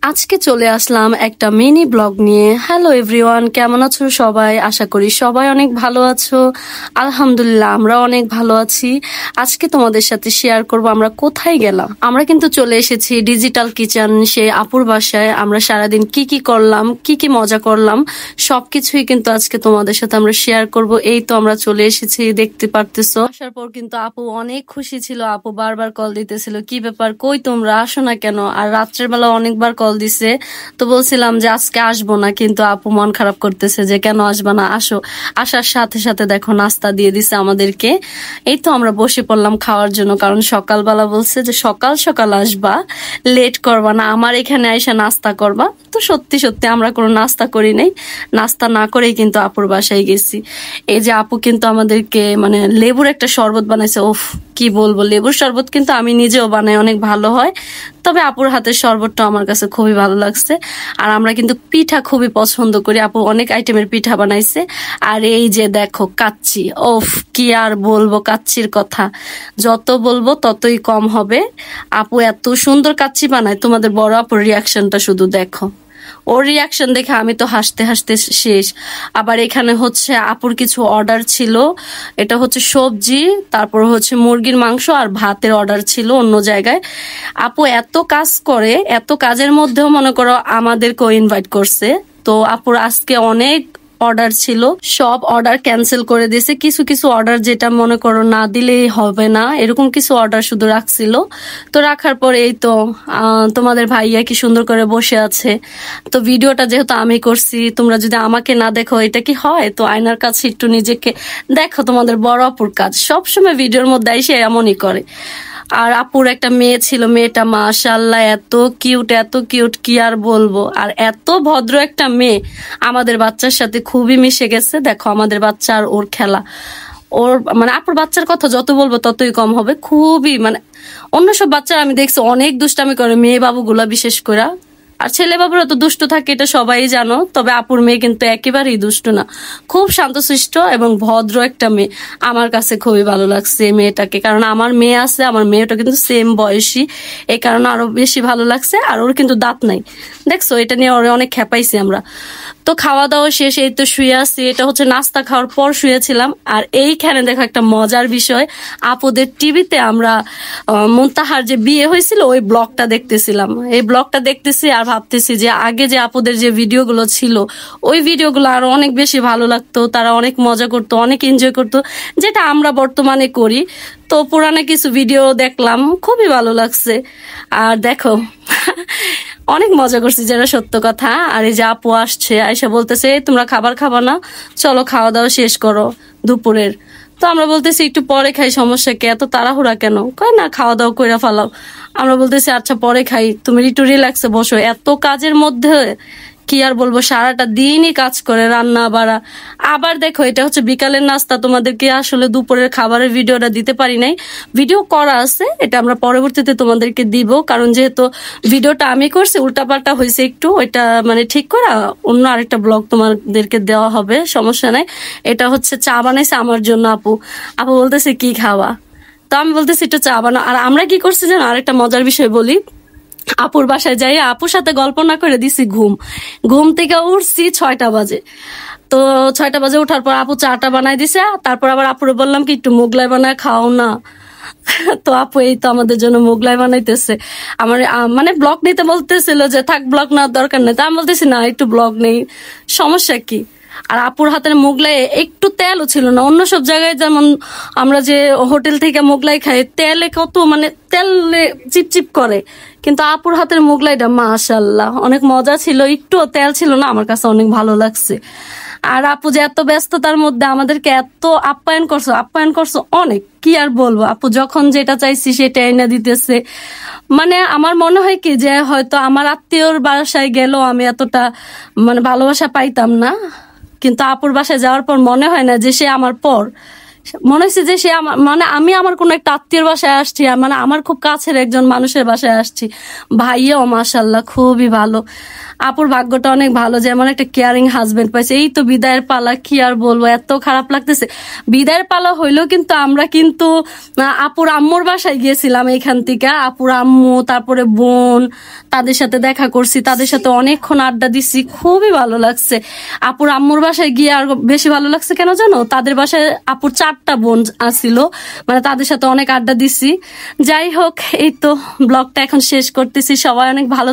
আজকে চলে আসলাম একটা মিনি ব্লগ নিয়ে। হ্যালো এভরিওয়ান, কেমন আছো সবাই? আশা করি সবাই অনেক ভালো আছো। আলহামদুলিল্লাহ, আমরা অনেক ভালো আছি। আজকে তোমাদের সাথে শেয়ার করব আমরা কোথায় গেলাম। আমরা কিন্তু চলে এসেছি ডিজিটাল কিচেন, সেই আপুর বাসায়। আমরা সারাদিন কি কি করলাম, কি কি মজা করলাম, সবকিছুই কিন্তু আজকে তোমাদের সাথে আমরা শেয়ার করব। এই তো আমরা চলে এসেছি, দেখতে পারতেছো। আসার পর কিন্তু আপু অনেক খুশি ছিল। আপু বারবার কল দিতেছিল, কি ব্যাপার, কই তোমরা, আসো না কেন? আর রাত্রের বেলা অনেকবার কল দিছে। তো বলছিলাম যে আজকে আসবো না, কিন্তু আপু মন খারাপ করতেছে যে কেন আসবা না, আসো। আসার সাথে সাথে দেখো নাস্তা দিয়ে দিছে আমাদেরকে। এই তো আমরা বসে পড়লাম খাওয়ার জন্য, কারণ সকালবেলা বলছে যে সকাল সকাল আসবা, লেট করবা না, আমার এখানে এসে নাস্তা করবা। তো সত্যি সত্যি আমরা কোনো নাস্তা করি নাই, নাস্তা না করেই কিন্তু আপুর বাসায় গেছি। এই যে আপু কিন্তু আমাদেরকে মানে লেবুর একটা শরবত বানাইছে। ওফ, কি বলবো, লেবুর শরবত কিন্তু আমি নিজেও বানাই, অনেক ভালো হয়। তবে আপুর হাতের শরবতটা আমার কাছে খুবই ভালো লাগছে। আর আমরা কিন্তু পিঠা খুবই পছন্দ করি, আপু অনেক আইটেমের পিঠা বানাইছে। আর এই যে দেখো কাচ্চি, ওফ কি আর বলবো কাচ্চির কথা, যত বলবো ততই কম হবে। আপু এত সুন্দর কাচ্চি বানায়, তোমাদের বড় আপুর রিয়াকশনটা শুধু দেখো। ওর রিয়াকশন দেখে আমি তো হাসতে হাসতে শেষ। আবার এখানে হচ্ছে আপুর কিছু অর্ডার ছিল, এটা হচ্ছে সবজি, তারপর হচ্ছে মুরগির মাংস আর ভাতের অর্ডার ছিল অন্য জায়গায়। আপু এত কাজ করে, এত কাজের মধ্যেও মনে করো আমাদেরকেও ইনভাইট করছে। তো আপুর আজকে অনেক অর্ডার ছিল, সব অর্ডার ক্যান্সেল করে দিয়েছে। কিছু কিছু অর্ডার যেটা মনে করো না দিলেই হবে না, এরকম কিছু অর্ডার শুধু রাখছিল। তো রাখার পরে এই তো তোমাদের ভাইয়া কি সুন্দর করে বসে আছে। তো ভিডিওটা যেহেতু আমি করছি, তোমরা যদি আমাকে না দেখো এটা কি হয়? তো আয়নার কাছে একটু নিজেকে দেখো। তোমাদের বড় আপুর কাজ সবসময় ভিডিওর মধ্যে এসে এমনই করে। আর আপুর একটা মেয়ে ছিল, মেয়েটা মাশাআল্লাহ এত কিউট, এত কিউট, কি আর বলবো। আর এত ভদ্র একটা মেয়ে, আমাদের বাচ্চার সাথে খুবই মিশে গেছে। দেখো আমাদের বাচ্চা আর ওর খেলা, ওর মানে আপুর বাচ্চার কথা যত বলবো ততই কম হবে। খুবই মানে অন্য সব বাচ্চারা আমি দেখছি অনেক দুষ্টামি করে, মেয়ে বাবুগুলা বিশেষ করে। আর ছেলে বাবুরা তো দুষ্ট থাকে, এটা সবাই জানো। তবে আপুর মেয়ে কিন্তু একেবারেই দুষ্ট না, খুব শান্তশিষ্ট এবং ভদ্র একটা মেয়ে। আমার কাছে খুবই ভালো লাগছে এই মেয়েটাকে, কারণ আমার মেয়ে আছে, আমার মেয়েটা কিন্তু সেম বয়সী, এই কারণে আরো বেশি ভালো লাগছে। আর ওর কিন্তু দাঁত নাই, দেখছো, এটা নিয়ে ওরে অনেক খেপাইছি আমরা। তো খাওয়া দাওয়া শেষ, এই তো শুয়ে আছি। এটা হচ্ছে নাস্তা খাওয়ার পর শুয়েছিলাম। আর এইখানে দেখো একটা মজার বিষয়, আপুদের টিভিতে আমরা মুনতাহার যে বিয়ে হয়েছিল ওই ব্লগটা দেখতেছিলাম। এই ব্লগটা দেখতেছি আর ভাবতেছি যে আগে যে আপুদের যে ভিডিওগুলো ছিল, ওই ভিডিওগুলো আরো অনেক বেশি ভালো লাগতো। তারা অনেক মজা করতো, অনেক এনজয় করতো, যেটা আমরা বর্তমানে করি। তো পুরানো কিছু ভিডিও দেখলাম, খুবই ভালো লাগছে। আর দেখো অনেক মজা করছি, যেটা সত্য কথা। আর এই যে আপু আসছে, আয়সা বলতেছে তোমরা খাবার খাবা না, চলো খাওয়া দাওয়া শেষ করো দুপুরের। তো আমরা বলতেছি একটু পরে খাই, সমস্যা কি, এত তাড়াহুড়া কেন? কয় না খাওয়া দাওয়া করে ফেলাও। আমরা বলতেছি আচ্ছা পরে খাই, তুমি একটু রিল্যাক্সে বসো। এত কাজের মধ্যে কি আর বলবো, সারাটা দিনই কাজ করে, রান্না বাড়া। আবার দেখো এটা হচ্ছে বিকালের নাস্তা, তোমাদেরকে আসলে দুপুরের খাবারের ভিডিওটা দিতে পারি নাই। ভিডিও করা আছে, এটা আমরা পরবর্তীতে তোমাদেরকে দিব, কারণ যেহেতু ভিডিওটা আমি করছি উল্টাপাল্টা হয়েছে একটু, ওইটা মানে ঠিক করা অন্য আরেকটা ব্লগ তোমাদেরকে দেওয়া হবে, সমস্যা নাই। এটা হচ্ছে চা বানাইছে আমার জন্য আপু। আপু বলতেছে কি খাওয়া, তো আমি বলতেছি একটু চা বানাও। আর আমরা কি করছি জানো, আরেকটা মজার বিষয় বলি। আপুর বাসায় যাই, আপুর সাথে গল্প না করে দিছি ঘুম। ঘুম থেকে উঠছি 6টা বাজে। তো 6টা বাজে ওঠার পর আপু চাটা বানাই দিছে। তারপর আবার আপুরে বললাম কি একটু মোগলাই বানায় খাও না। তো আপু এই তো আমাদের জন্য মোগলাই বানাইতেছে। আমার মানে ব্লগ নিতে বলতেছিল যে থাক ব্লগ নেওয়ার দরকার নেই, তা আমি বলতেছি না একটু ব্লগ নেই, সমস্যা কি। আর আপুর হাতের মোগলাই একটু তেলও ছিল না। অন্য সব জায়গায় যেমন আমরা যে হোটেল থেকে মোগলাই খাই, তেলে কত মানে তেলে চিপচিপ করে, কিন্তু আপুর হাতের মোগলাইটা মাশাআল্লাহ অনেক মজা ছিল, একটু তেল ছিল না, আমার কাছে অনেক ভালো লাগছে। আর আপু যে এত ব্যস্ততার মধ্যে আমাদেরকে এত আপ্যায়ন করছো অনেক, কি আর বলবো। আপু যখন যেটা চাইছি সেটা এনে দিতেছে। মানে আমার মনে হয় কি যে হয়তো আমার আত্মীয়র বাসায় গেলেও আমি এতটা মানে ভালোবাসা পাইতাম না, কিন্তু আপুর বাসায় যাওয়ার পর মনে হয় না যে সে আমার পর। মনে হচ্ছে যে সে আমার মানে আমি আমার কোনো একটা আত্মীয়র বাসায় আসছি, মানে আমার খুব কাছের একজন মানুষের বাসায় আসছি। ভাইয়াও মাশাআল্লাহ খুবই ভালো। আপুর ভাগ্যটা অনেক ভালো যে এমন একটা কেয়ারিং হাজবেন্ড পাইছে। এই তো বিদায়ের পালা, কি আর বলবো, এত খারাপ লাগতেছে। বিদায়ের পালা হইলেও কিন্তু আমরা কিন্তু আপুর আম্মুর বাসায় গিয়েছিলাম এখান থেকে। আপুর আম্মু, তারপরে বোন, তাদের সাথে দেখা করছি, তাদের সাথে অনেকক্ষণ আড্ডা দিছি, খুবই ভালো লাগছে। আপুর আম্মুর বাসায় গিয়ে আর বেশি ভালো লাগছে কেন জানো, তাদের বাসায় আপুর 4টা বোন আসছিল, মানে তাদের সাথে অনেক আড্ডা দিছি। যাই হোক, এই তো ব্লগটা এখন শেষ করতেছি। সবাই অনেক ভালো